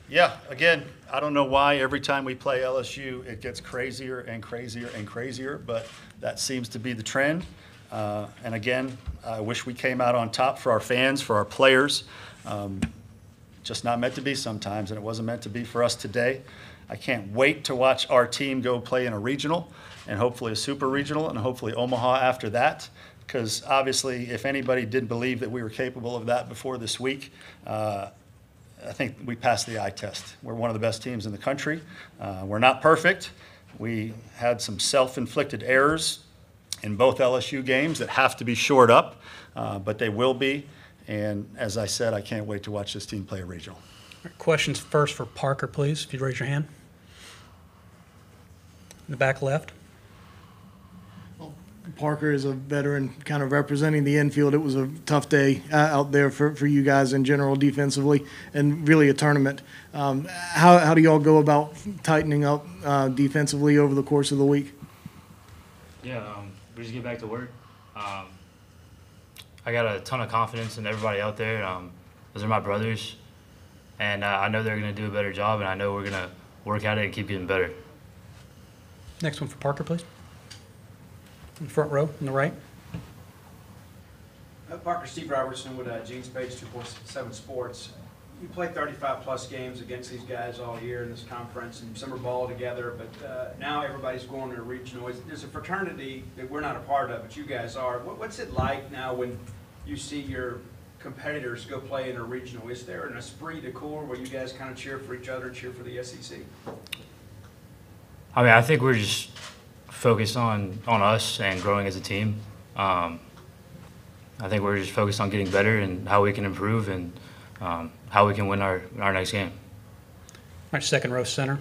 Yeah, again, I don't know why every time we play LSU, it gets crazier and crazier and crazier, but that seems to be the trend. And again, I wish we came out on top for our fans, for our players. Just not meant to be sometimes, and it wasn't meant to be for us today. I can't wait to watch our team go play in a regional, and hopefully a super regional, and hopefully Omaha after that. Because obviously, if anybody didn't believe that we were capable of that before this week, I think we passed the eye test. We're one of the best teams in the country. We're not perfect. We had some self-inflicted errors in both LSU games that have to be shored up, but they will be. And as I said, I can't wait to watch this team play a regional. Questions first for Parker, please, if you'd raise your hand. In the back left. Parker is a veteran kind of representing the infield. It was a tough day out there for you guys in general defensively and really a tournament. How do y'all go about tightening up defensively over the course of the week? Yeah, we just get back to work. I got a ton of confidence in everybody out there. Those are my brothers, and I know they're going to do a better job, and I know we're going to work at it and keep getting better. Next one for Parker, please. In the front row, on the right. Parker, Steve Robertson with Gene's Page 247 Sports. You played 35-plus games against these guys all year in this conference, and some are ball together, but now everybody's going to a regional. There's a fraternity that we're not a part of, but you guys are. What's it like now when you see your competitors go play in a regional? Is there an esprit de corps where you guys kind of cheer for each other and cheer for the SEC? I mean, I think we're just focused on us and growing as a team. I think we're just focused on getting better and how we can improve and how we can win our next game. All right, second row center.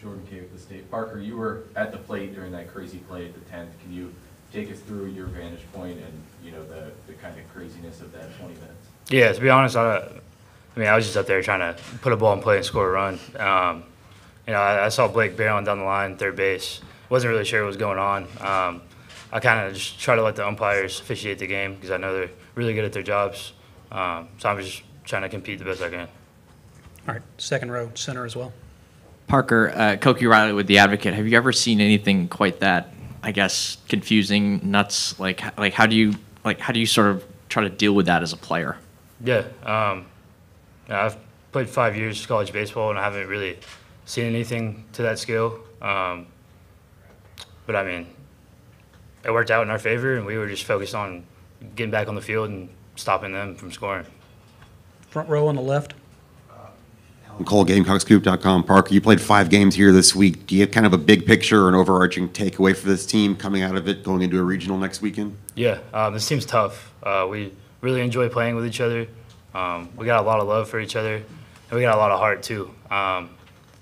Jordan K with the State. Parker, you were at the plate during that crazy play at the 10th. Can you take us through your vantage point and, you know, the kind of craziness of that 20 minutes? Yeah, to be honest, I was just up there trying to put a ball in play and score a run. I saw Blake barreling down the line, third base. Wasn't really sure what was going on. I kind of just try to let the umpires officiate the game because I know they're really good at their jobs. So I'm just trying to compete the best I can. All right, second row center as well. Parker, Koki Riley with The Advocate. Have you ever seen anything quite that, I guess, confusing, nuts? Like how do you sort of try to deal with that as a player? Yeah, I've played 5 years college baseball and I haven't really seen anything to that scale. But I mean, it worked out in our favor, and we were just focused on getting back on the field and stopping them from scoring. Front row on the left. Cole, GamecockScoop.com. Parker, you played 5 games here this week. Do you have kind of a big picture or an overarching takeaway for this team coming out of it, going into a regional next weekend? Yeah, this team's tough. We really enjoy playing with each other. We got a lot of love for each other, and we got a lot of heart too. And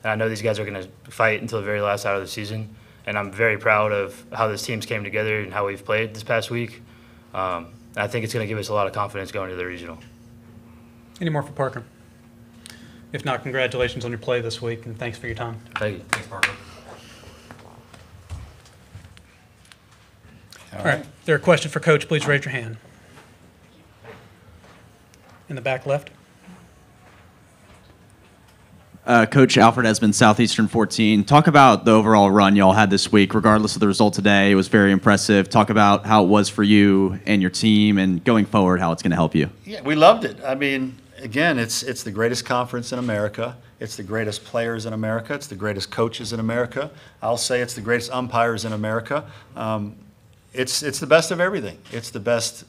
I know these guys are going to fight until the very last out of the season, and I'm very proud of how this team's came together and how we've played this past week. And I think it's going to give us a lot of confidence going to the regional. Any more for Parker? If not, congratulations on your play this week, and thanks for your time. Thank you. Thanks, Parker. All right. If there are questions for Coach, please raise your hand. In the back left. Coach Alfred Esmond, Southeastern 14. Talk about the overall run y'all had this week, regardless of the result today. It was very impressive. Talk about how it was for you and your team, and going forward, how it's going to help you. Yeah, we loved it. I mean, again, it's the greatest conference in America. It's the greatest players in America. It's the greatest coaches in America. I'll say it's the greatest umpires in America. It's the best of everything. It's the best.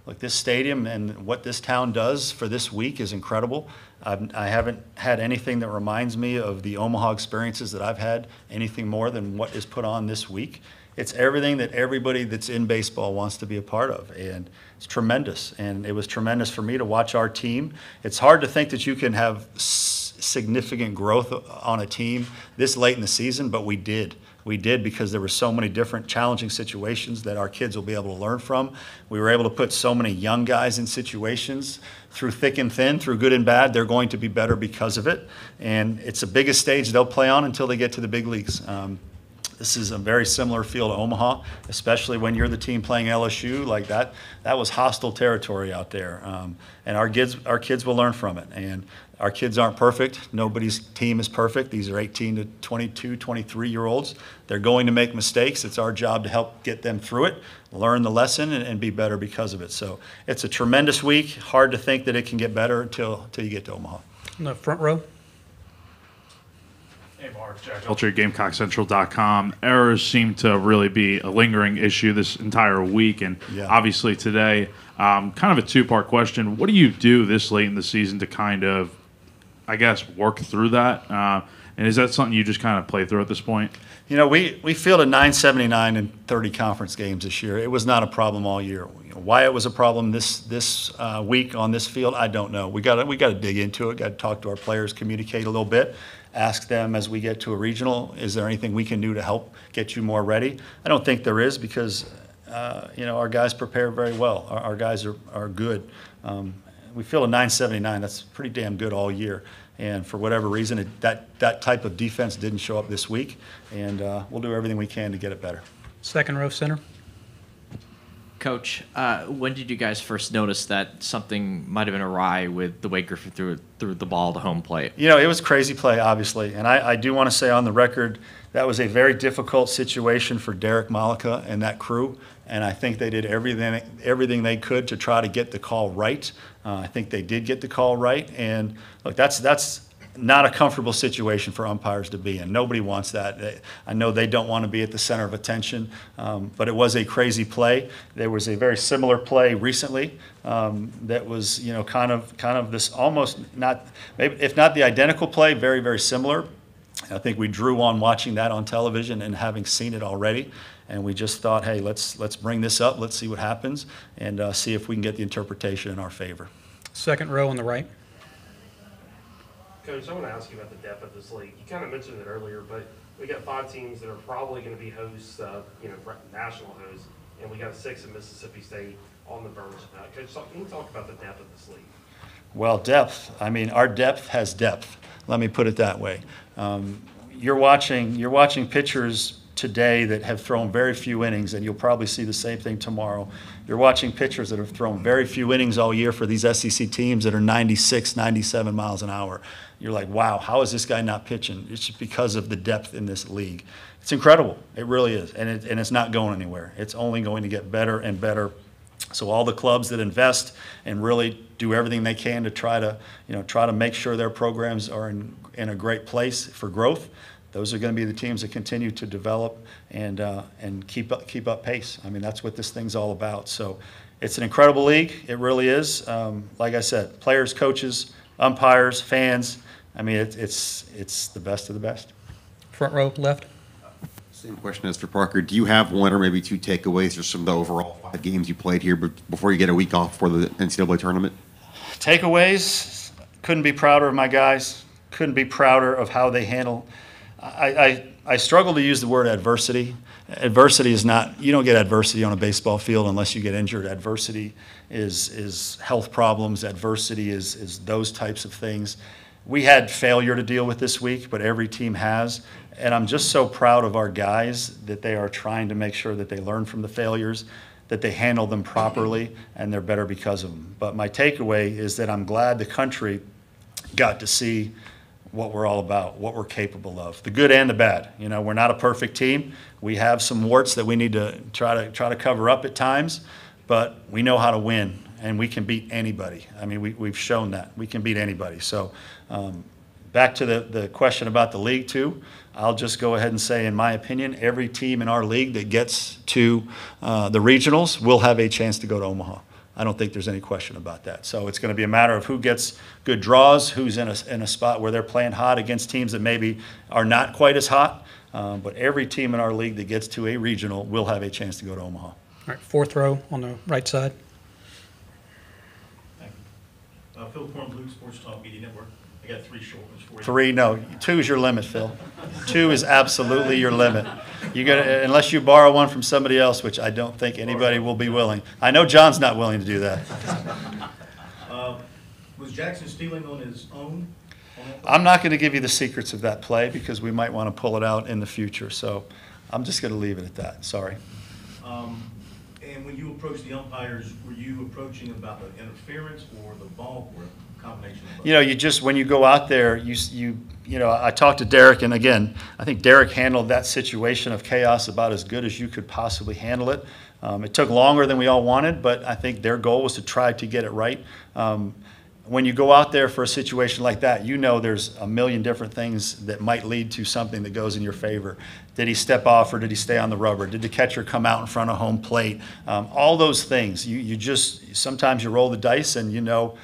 Like this stadium and what this town does for this week is incredible. I haven't had anything that reminds me of the Omaha experiences that I've had, anything more than what is put on this week. It's everything that everybody that's in baseball wants to be a part of, and it's tremendous. And it was tremendous for me to watch our team. It's hard to think that you can have significant growth on a team this late in the season, but we did. We did, because there were so many different challenging situations that our kids will be able to learn from. We were able to put so many young guys in situations through thick and thin, through good and bad. They're going to be better because of it. And it's the biggest stage they'll play on until they get to the big leagues. This is a very similar feel to Omaha, especially when you're the team playing LSU like that. That was hostile territory out there, and our kids will learn from it. And our kids aren't perfect. Nobody's team is perfect. These are 18 to 22, 23-year-olds. They're going to make mistakes. It's our job to help get them through it, learn the lesson, and be better because of it. So it's a tremendous week. Hard to think that it can get better until you get to Omaha. In the front row. Hey, Mark. Jack Ultra, GamecockCentral.com. Errors seem to really be a lingering issue this entire week, and obviously today. Kind of a two-part question. What do you do this late in the season to kind of, I guess, work through that? And is that something you just kind of play through at this point? You know, we fielded 979 in 30 conference games this year. It was not a problem all year. You know, why it was a problem this week on this field, I don't know. We got to dig into it. Got to talk to our players, communicate a little bit, ask them as we get to a regional, is there anything we can do to help get you more ready? I don't think there is because you know, our guys prepare very well. Our guys are good. We feel a 979. That's pretty damn good all year. And for whatever reason, that type of defense didn't show up this week. And we'll do everything we can to get it better. Second row center. Coach, when did you guys first notice that something might have been awry with the way Griffin threw the ball to home plate? You know, it was crazy play, obviously. And I do want to say on the record, that was a very difficult situation for Derek Malika and that crew. And I think they did everything they could to try to get the call right. I think they did get the call right. And look, that's not a comfortable situation for umpires to be in. Nobody wants that. I know they don't want to be at the center of attention, but it was a crazy play. There was a very similar play recently that was, you know, kind of this almost not, maybe if not the identical play, very, very similar. I think we drew on watching that on television and having seen it already. And we just thought, hey, let's bring this up. Let's see what happens and see if we can get the interpretation in our favor. Second row on the right. Coach, I want to ask you about the depth of this league. You kind of mentioned it earlier, but we got 5 teams that are probably going to be hosts, national hosts, and we got 6 in Mississippi State on the verge. Coach, can you talk about the depth of this league? Well, depth. I mean, our depth has depth. Let me put it that way. You're watching pitchers today that have thrown very few innings, and you'll probably see the same thing tomorrow. You're watching pitchers that have thrown very few innings all year for these SEC teams that are 96, 97 miles an hour. You're like, wow, how is this guy not pitching? It's just because of the depth in this league. It's incredible. It really is, and it's not going anywhere. It's only going to get better and better. So all the clubs that invest and really do everything they can to try to make sure their programs are in a great place for growth, those are going to be the teams that continue to develop and keep up pace. I mean, that's what this thing's all about. So it's an incredible league. It really is. Like I said, players, coaches, umpires, fans. I mean, it's the best of the best. Front row left. Same question as for Parker. Do you have one or maybe 2 takeaways or some of the overall 5 games you played here before you get a week off for the NCAA tournament? Takeaways, couldn't be prouder of my guys. Couldn't be prouder of how they handle. I struggle to use the word adversity. Adversity is not, you don't get adversity on a baseball field unless you get injured. Adversity is health problems. Adversity is those types of things. We had failure to deal with this week, but every team has. And I'm just so proud of our guys that they are trying to make sure that they learn from the failures, that they handle them properly, and they're better because of them. But my takeaway is that I'm glad the country got to see what we're all about, what we're capable of, the good and the bad. You know, we're not a perfect team. We have some warts that we need to try to cover up at times, but we know how to win, and we can beat anybody. I mean, we've shown that. We can beat anybody. So back to the question about the league, too, I'll just go ahead and say, in my opinion, every team in our league that gets to the regionals will have a chance to go to Omaha. I don't think there's any question about that. So it's going to be a matter of who gets good draws, who's in a spot where they're playing hot against teams that maybe are not quite as hot. But every team in our league that gets to a regional will have a chance to go to Omaha. All right, 4th row on the right side. Thank you. Phil Korn, Blue Sports Talk Media Network. I got 3 short ones for you. 3, no. 2 is your limit, Phil. 2 is absolutely your limit. You got unless you borrow one from somebody else, which I don't think anybody will be willing. I know John's not willing to do that. Was Jackson stealing on his own? I'm not going to give you the secrets of that play because we might want to pull it out in the future. So I'm just going to leave it at that. Sorry. And when you approached the umpires, were you approaching about the interference or the ball, or a combination of both? You know, you just, when you go out there, you know, I talked to Derek, and again, I think Derek handled that situation of chaos about as good as you could possibly handle it. It took longer than we all wanted, but I think their goal was to try to get it right. When you go out there for a situation like that, you know there's a million different things that might lead to something that goes in your favor. Did he step off or did he stay on the rubber? Did the catcher come out in front of home plate? All those things. You just, sometimes you roll the dice and you know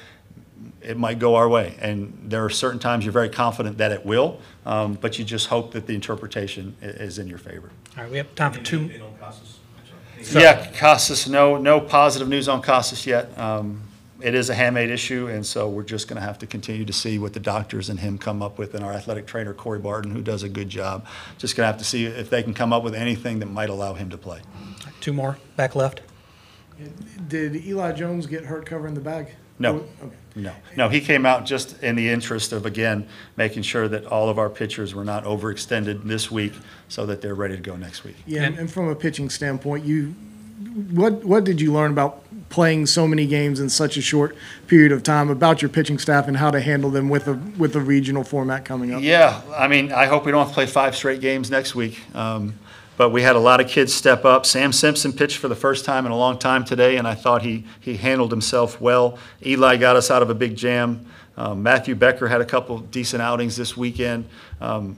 it might go our way. And there are certain times you're very confident that it will, but you just hope that the interpretation is in your favor. All right, we have time for two. And on Casas? I'm sorry. Yeah, Casas, no positive news on Casas yet. It is a hamate issue, and so we're just going to have to continue to see what the doctors and him come up with, and our athletic trainer, Corey Barton, who does a good job. Just going to have to see if they can come up with anything that might allow him to play. Two more, back left. Did Eli Jones get hurt covering the bag? No. Okay. No, he came out just in the interest of, again, making sure that all of our pitchers were not overextended this week so that they're ready to go next week. Yeah, and from a pitching standpoint, what did you learn about playing so many games in such a short period of time, about your pitching staff and how to handle them with a regional format coming up? Yeah, I mean, I hope we don't have to play 5 straight games next week. But we had a lot of kids step up. Sam Simpson pitched for the first time in a long time today, and I thought he handled himself well. Eli got us out of a big jam. Matthew Becker had a couple decent outings this weekend. You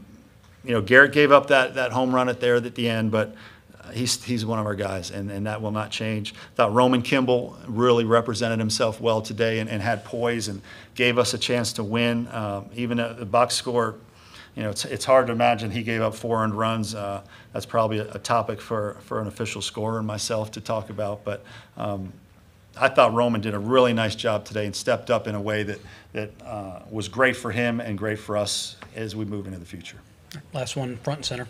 know, Garrett gave up that home run at the end, but he's one of our guys, and that will not change. I thought Roman Kimball really represented himself well today and had poise and gave us a chance to win. Even at the box score, you know, it's hard to imagine he gave up 4 earned runs. That's probably a topic for an official scorer and myself to talk about. But I thought Roman did a really nice job today and stepped up in a way that was great for him and great for us as we move into the future. Last one, front and center.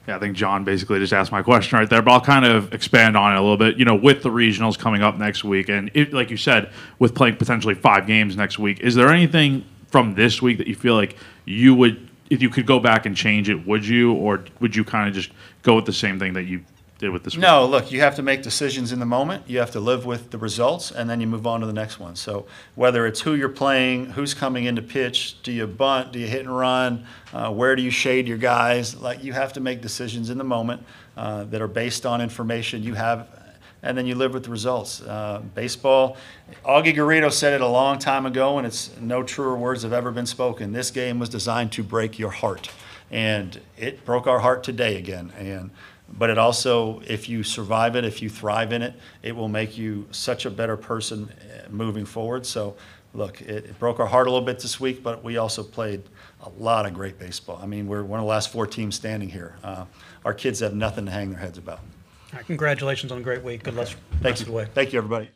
Yeah, I think John basically just asked my question right there, but I'll kind of expand on it a little bit. You know, with the regionals coming up next week, and like you said, with playing potentially 5 games next week, is there anything from this week that you feel like you would, if you could go back and change it, would you, or would you kind of just go with the same thing that you did with this week? No, look, you have to make decisions in the moment. You have to live with the results, and then you move on to the next one. So whether it's who you're playing, who's coming in to pitch, do you bunt, do you hit and run, where do you shade your guys, like you have to make decisions in the moment that are based on information you have, and then you live with the results. Baseball, Augie Garrido said it a long time ago, and it's no truer words have ever been spoken. This game was designed to break your heart, and it broke our heart today again. But it also, if you survive it, if you thrive in it, it will make you such a better person moving forward. So, look, it broke our heart a little bit this week, but we also played a lot of great baseball. I mean, we're one of the last 4 teams standing here. Our kids have nothing to hang their heads about. All right, congratulations on a great week. Good luck. Thank you. Thank you, everybody.